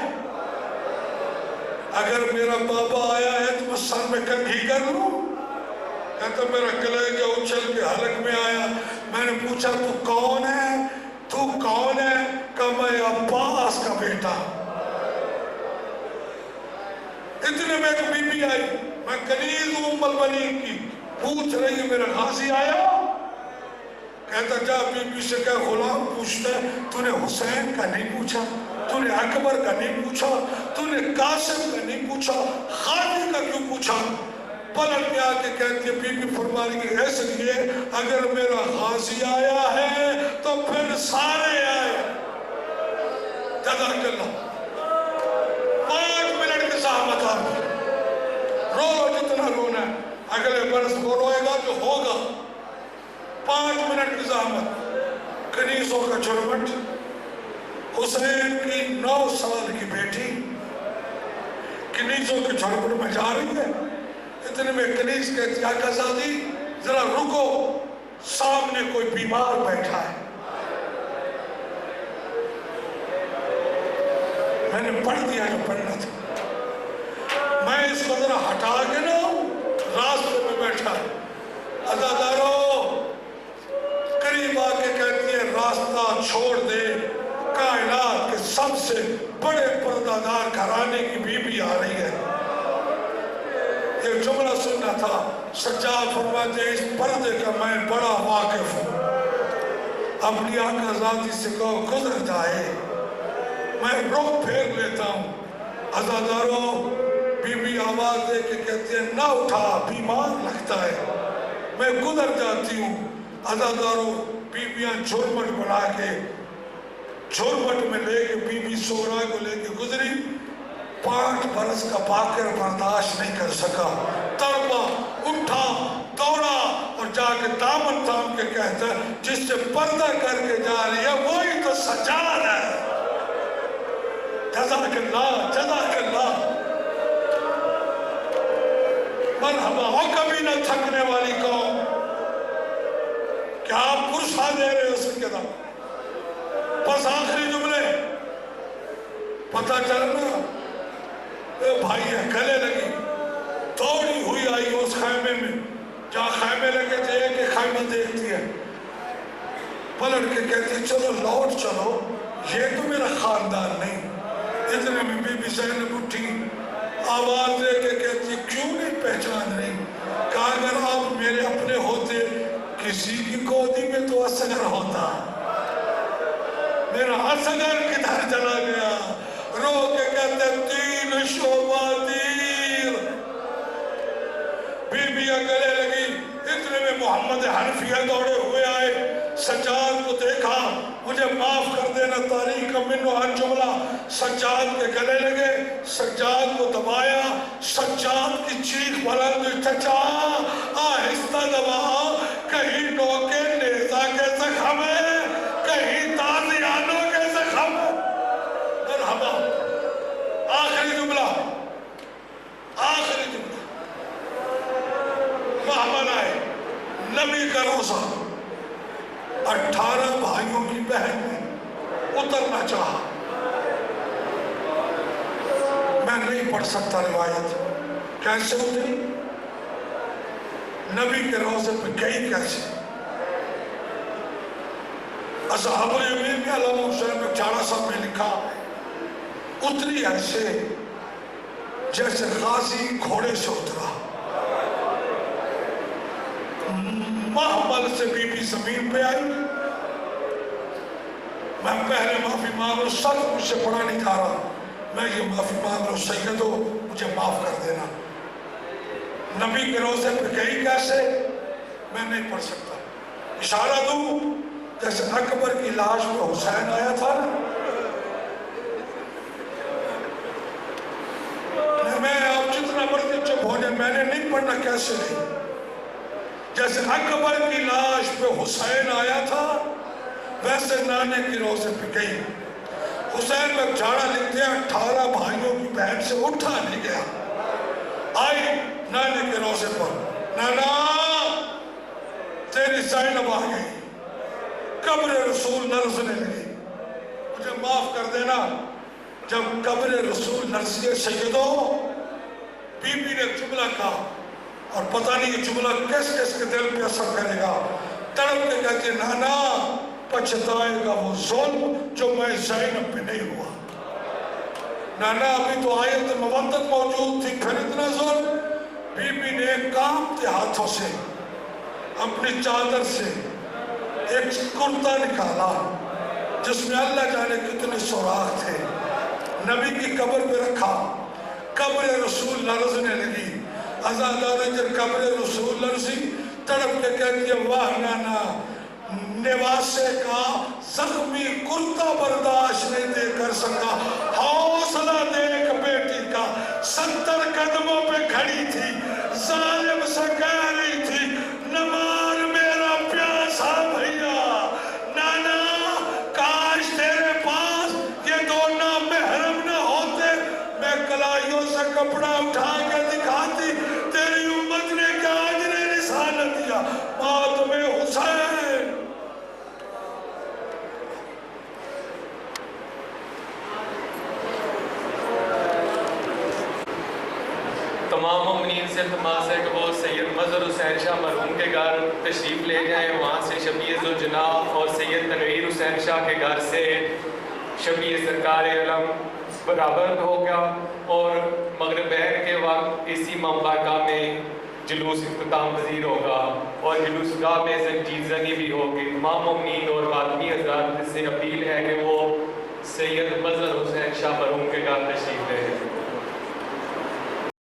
اگر میرا بابا آیا ہے تو میں سر میں کنگھی کر لوں؟ کہتا میرا کلیجہ اچھل کے حلق میں آیا۔ میں نے پوچھا تو کون ہے؟ تو کون ہے؟ کہا میں عباس کا بیٹا۔ اتنے میں ایک بی بی آئی، میں کنیز ہوں ام المنین کی، پوچھ رہی ہے میرا غازی آیا؟ کہتا جا بی بی سے کہ غلام پوچھتا ہے تو نے حسین کا نہیں پوچھا، تو نے اکبر کا نہیں پوچھا، تو نے قاسم کا نہیں پوچھا، خالد کا کیوں پوچھا؟ پلٹ کے آ کے کہتی ہے بی بی فرما رہی ہے اس لیے اگر میرا غازی آیا ہے تو پھر سارے آئے۔ جزاک اللہ۔ 5 منٹ کی زحمت آپ رو جتنا رونا ہے، اگلے برس وہ روئے گا جو ہوگا۔ 5 منٹ کی زحمت، کنیزوں کا جھرمٹ، حسین کی 9 سال کی بیٹی کنیزوں کے جھرمٹ میں جا رہی ہے۔ اتنے میں کنیز کہتی ہے آقا زادی ذرا رکو، سامنے کوئی بیمار بیٹھا ہے۔ میں نے پڑھ دیا جو پڑھنا تھا، میں اس کو ذرا ہٹا کے نہ راستے میں بیٹھا ہے۔ عزادارو قریب آ کے کہتی ہے راستہ چھوڑ دے، کائنات کے سب سے بڑے پردہ دار گھرانے کی بیوی آ رہی ہے۔ یہ جملہ سننا تھا، سجاد فرماتے ہیں اس پردے کا میں بڑا واقف ہوں، اپنی آقا ذاتی سے کہو گزر جائے، میں رخ پھیر لیتا ہوں۔ عزادارو بی بی آواز دے کے کہتی ہے نہ اٹھا، بیمار لگتا ہے، میں گزر جاتی ہوں۔ عزادارو بی بیاں جھرمٹ بنا کے جھرمٹ میں لے کے بی بی سورا کو لے کے گزری۔ 5 برس کا باقر برداشت نہیں کر سکا، تڑپا، اٹھا، دوڑا اور جا کے دامن تھام کے کہتا ہے جس سے پردہ کر کے جا رہی ہے وہی تو سجاد ہے۔ جزاک اللہ، جزاک اللہ، مرحبا ہو کبھی نہ تھکنے والی قوم۔ کیا آپ پرسا دے رہے ہو سن کے ساتھ؟ بس آخری جملے پتہ چلنا اے بھائی ہے، گلے لگی، دوڑی ہوئی آئی اس خیمے میں جہاں خیمے لگے تھے، ایک خیمہ دیکھتی ہے، پلٹ کے کہتی ہے چلو لوٹ چلو، یہ تو میرا خاندان نہیں۔ اتنے میں بی بی زینب اٹھی، آواز دے کے کہتی کیوں نہیں پہچان رہی؟ کہا اگر آپ میرے اپنے ہوتے کسی کی گودی میں تو اصغر ہوتا، میرا اصغر کدھر چلا گیا؟ رو کے کہتے 3 شعبہ تیر۔ بی بی گلے لگی، اتنے میں محمد حنفیہ دوڑے ہوئے آئے، سجاد کو دیکھا، مجھے معاف کر دینا تاریخ کا منو ہر جملہ، سجاد کے گلے لگے، سجاد کو دبایا، سجاد کی چیخ بلند ہوئی چچا آہستہ دبا، کہیں نوکے نیزہ کے زخم ہے، کہیں تازیانوں کے زخم ہے۔ مرحبا، آخری جملہ، آخری جملہ، محمد آئے، نبی کا روزہ 18 بھائیوں کی بہن میں اترنا چاہا۔ میں نہیں پڑھ سکتا روایت کیسے اتری، نبی کے روزے پہ گئی کیسے۔ اصحاب الیمین میں علامہ حسین میں 18 صاحب میں لکھا اتری ایسے جیسے غازی گھوڑے سے اترا۔ محمل سے بی بی زمین پہ آئی، میں پہلے معافی مانگ لوں، سچ مجھ سے پڑھا نہیں جا رہا، میں یہ معافی مانگ لوں سیدو مجھے معاف کر دینا۔ نبی کے روزے پہ گئی کیسے میں نہیں پڑھ سکتا، اشارہ دوں جیسے اکبر کی لاش پہ حسین آیا تھا نا، میں آپ جتنا مرضی چپ ہو جائے میں نے نہیں پڑھنا کیسے نہیں، جیسے اکبر کی لاش پہ حسین آیا تھا ویسے نانے کی روزے پہ گئی۔ حسین میں جھاڑا لکھتے ہیں 18 بھائیوں کی بہن سے اٹھا نہیں گیا، آئی نانے کے روزے پر، نانا تیری زینب آ گئی، قبر رسول نرسنے لگی، مجھے معاف کر دینا، جب قبر رسول نرسی سیدو بی بی نے جملہ کہا اور پتہ نہیں یہ جملہ کس کس کے دل پہ اثر کرے گا، تڑپ کے کہتے نانا پچھتائے گا وہ ظلم جو میں زینب پہ نہیں ہوا۔ نانا ابھی تو آیت مودت موجود تھی، پھر اتنا ظلم۔ بی بی نے کانپتے ہاتھوں سے اپنی چادر سے ایک کرتا نکالا جس میں اللہ جانے کتنے سوراخ تھے، نبی کی قبر پہ رکھا، قبر رسول اللہ رزنے لگی، ازادہ جب قبر رسول اللہ رزی تڑپ کے کہتی ہے واہ نانا نواسے کا زخمی کرتا برداشت نہیں دے کر سکا، حوصلہ دیکھ بیٹی کا 70 قدموں پہ کھڑی تھی، ظالم سے کہہ رہی تھی نمار میرا پیاسا بھیا، نانا کاش تیرے پاس یہ دو نامحرم نہ ہوتے، میں کلائیوں سے کپڑا اٹھا کے دکھاتی تیری امت نے کیا اجر رسالت دیا، ماتم حسین۔ تمام مومنین سے التماس ہے کہ وہ سید مظہر حسین شاہ مرحوم کے گھر تشریف لے جائیں، وہاں سے شفیع ذوالجناح اور سید تنویر حسین شاہ کے گھر سے شفیع سرکار علم برآمد ہو گیا اور مغرب بہر کے وقت اسی ممبارکہ میں جلوس اختتام پذیر ہوگا اور جلوس گاہ میں زنجیر زنی بھی ہوگی۔ تمام مومنین اور خاتمی حضرات سے اپیل ہے کہ وہ سید مظہر حسین شاہ مرحوم کے گھر